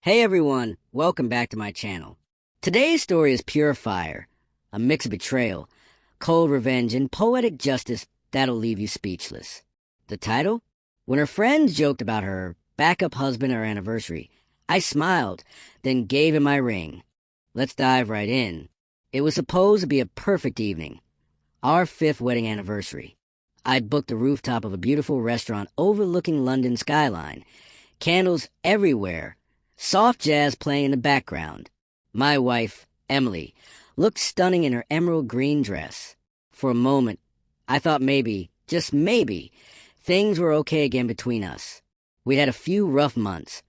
Hey everyone, welcome back to my channel. Today's story is pure fire, a mix of betrayal, cold revenge, and poetic justice that'll leave you speechless. The title? When her friends joked about her backup husband at our anniversary, I smiled, then gave him my ring. Let's dive right in. It was supposed to be a perfect evening, our 5th wedding anniversary. I'd booked the rooftop of a beautiful restaurant overlooking London skyline, candles everywhere, soft jazz playing in the background. My wife, Emily, looked stunning in her emerald green dress. For a moment, I thought maybe, just maybe, things were okay again between us. We'd had a few rough months.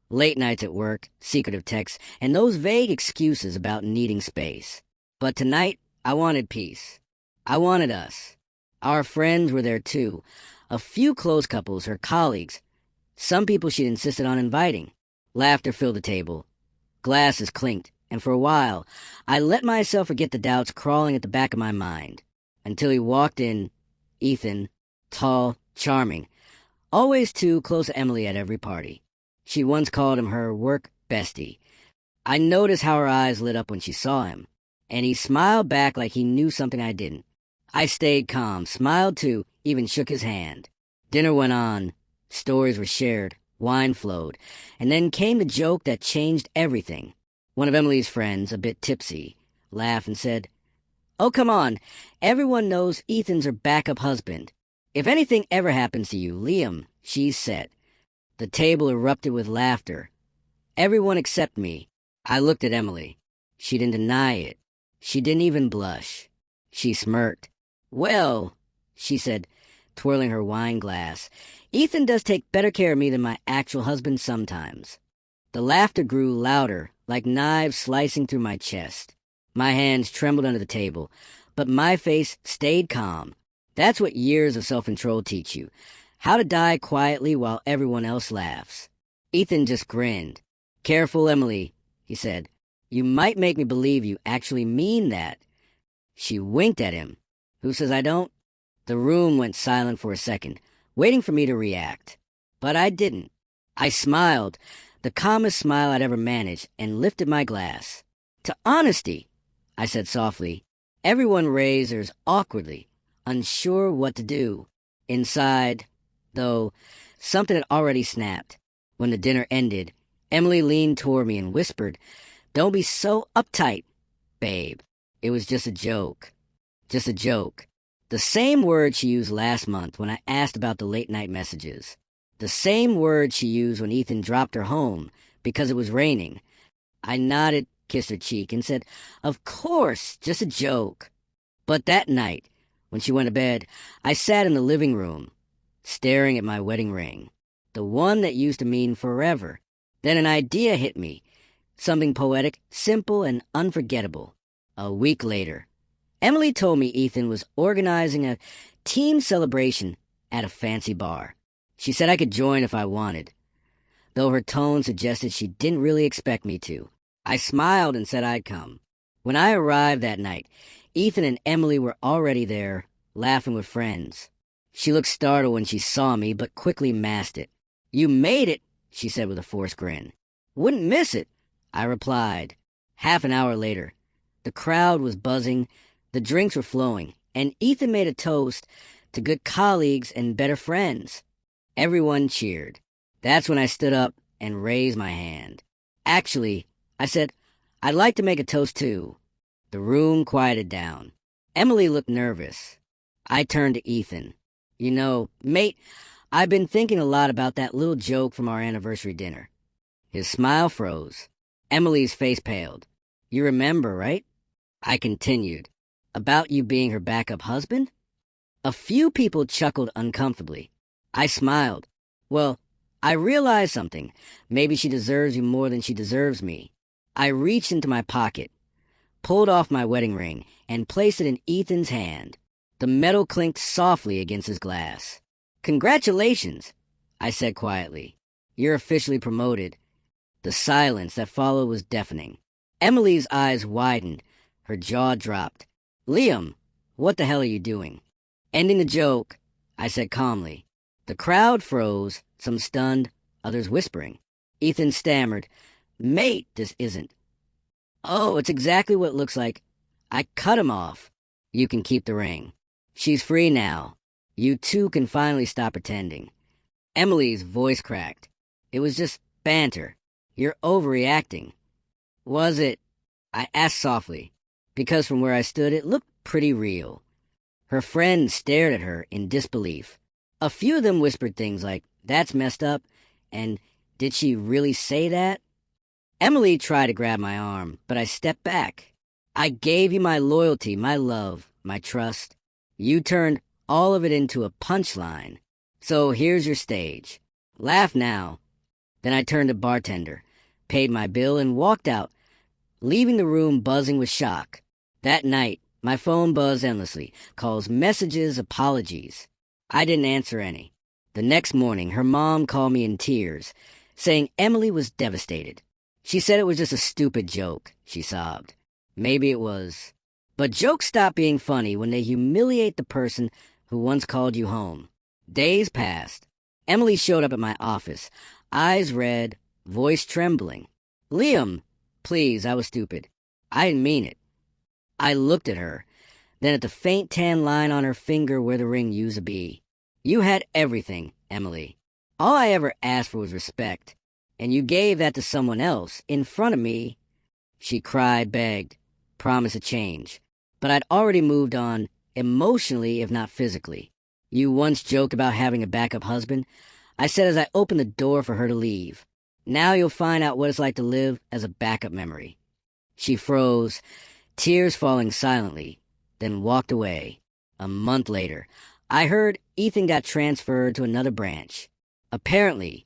Late nights at work, secretive texts, and those vague excuses about needing space. But tonight, I wanted peace. I wanted us. Our friends were there too. A few close couples, her colleagues, some people she'd insisted on inviting. Laughter filled the table. Glasses clinked, and for a while, I let myself forget the doubts crawling at the back of my mind. Until he walked in, Ethan, tall, charming, always too close to Emily at every party. She once called him her work bestie. I noticed how her eyes lit up when she saw him, and he smiled back like he knew something I didn't. I stayed calm, smiled too, even shook his hand. Dinner went on. Stories were shared. Wine flowed, and then came the joke that changed everything. One of Emily's friends, a bit tipsy, laughed and said, "Oh, come on. Everyone knows Ethan's her backup husband. If anything ever happens to you, Liam, she's set." The table erupted with laughter. Everyone except me. I looked at Emily. She didn't deny it. She didn't even blush. She smirked. "Well," she said, twirling her wine glass, "Ethan does take better care of me than my actual husband sometimes." The laughter grew louder, like knives slicing through my chest. My hands trembled under the table, but my face stayed calm. That's what years of self-control teach you, how to die quietly while everyone else laughs. Ethan just grinned. "Careful, Emily," he said. "You might make me believe you actually mean that." She winked at him. "Who says I don't?" The room went silent for a second, waiting for me to react. But I didn't. I smiled, the calmest smile I'd ever managed, and lifted my glass. "To honesty," I said softly. Everyone raised theirs awkwardly, unsure what to do. Inside, though, something had already snapped. When the dinner ended, Emily leaned toward me and whispered, "Don't be so uptight, babe. It was just a joke." Just a joke. The same word she used last month when I asked about the late-night messages. The same word she used when Ethan dropped her home because it was raining. I nodded, kissed her cheek, and said, "Of course, just a joke." But that night, when she went to bed, I sat in the living room, staring at my wedding ring, the one that used to mean forever. Then an idea hit me, something poetic, simple, and unforgettable. A week later, Emily told me Ethan was organizing a team celebration at a fancy bar. She said I could join if I wanted, though her tone suggested she didn't really expect me to. I smiled and said I'd come. When I arrived that night, Ethan and Emily were already there, laughing with friends. She looked startled when she saw me, but quickly masked it. "You made it," she said with a forced grin. "Wouldn't miss it," I replied. Half an hour later, the crowd was buzzing, the drinks were flowing, and Ethan made a toast to good colleagues and better friends. Everyone cheered. That's when I stood up and raised my hand. "Actually," I said, "I'd like to make a toast too." The room quieted down. Emily looked nervous. I turned to Ethan. "You know, mate, I've been thinking a lot about that little joke from our anniversary dinner." His smile froze. Emily's face paled. "You remember, right?" I continued. "About you being her backup husband?" A few people chuckled uncomfortably. I smiled. "Well, I realized something. Maybe she deserves you more than she deserves me." I reached into my pocket, pulled off my wedding ring, and placed it in Ethan's hand. The metal clinked softly against his glass. "Congratulations," I said quietly. "You're officially promoted." The silence that followed was deafening. Emily's eyes widened. Her jaw dropped. "Liam, what the hell are you doing?" "Ending the joke," I said calmly. The crowd froze, some stunned, others whispering. Ethan stammered, Mate, this isn't. Oh, it's exactly what it looks like. I cut him off. You can keep the ring. She's free now. You two can finally stop pretending. Emily's voice cracked. It was just banter. You're overreacting. Was it? I asked softly, because from where I stood it looked pretty real. Her friends stared at her in disbelief. A few of them whispered things like, "That's messed up," and "Did she really say that?" Emily tried to grab my arm, but I stepped back. I gave you my loyalty, my love, my trust. You turned all of it into a punchline. So here's your stage. Laugh now. Then I turned to bartender, paid my bill, and walked out, leaving the room buzzing with shock. That night, my phone buzzed endlessly, calls, messages, apologies. I didn't answer any. The next morning, her mom called me in tears, saying Emily was devastated. She said it was just a stupid joke, she sobbed. Maybe it was. But jokes stop being funny when they humiliate the person who once called you home. Days passed. Emily showed up at my office, eyes red, voice trembling. "Liam, please, I was stupid. I didn't mean it." I looked at her, then at the faint tan line on her finger where the ring used to be. "You had everything, Emily. All I ever asked for was respect, and you gave that to someone else in front of me." She cried, begged, promised a change. But I'd already moved on, emotionally if not physically. "You once joked about having a backup husband," I said as I opened the door for her to leave. "Now you'll find out what it's like to live as a backup memory." She froze, tears falling silently, then walked away. A month later, I heard Ethan got transferred to another branch. Apparently,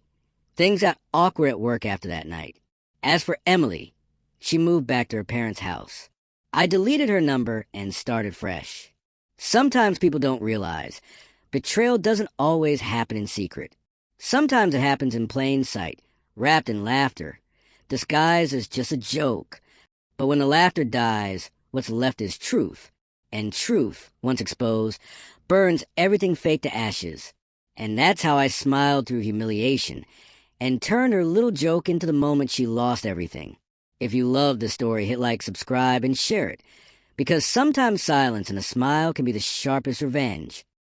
things got awkward at work after that night. As for Emily, she moved back to her parents' house. I deleted her number and started fresh. Sometimes people don't realize betrayal doesn't always happen in secret. Sometimes it happens in plain sight, wrapped in laughter, disguised as just a joke. But when the laughter dies, what's left is truth. And truth, once exposed, burns everything fake to ashes. And that's how I smiled through humiliation and turned her little joke into the moment she lost everything. If you love the story, hit like, subscribe, and share it. Because sometimes silence and a smile can be the sharpest revenge.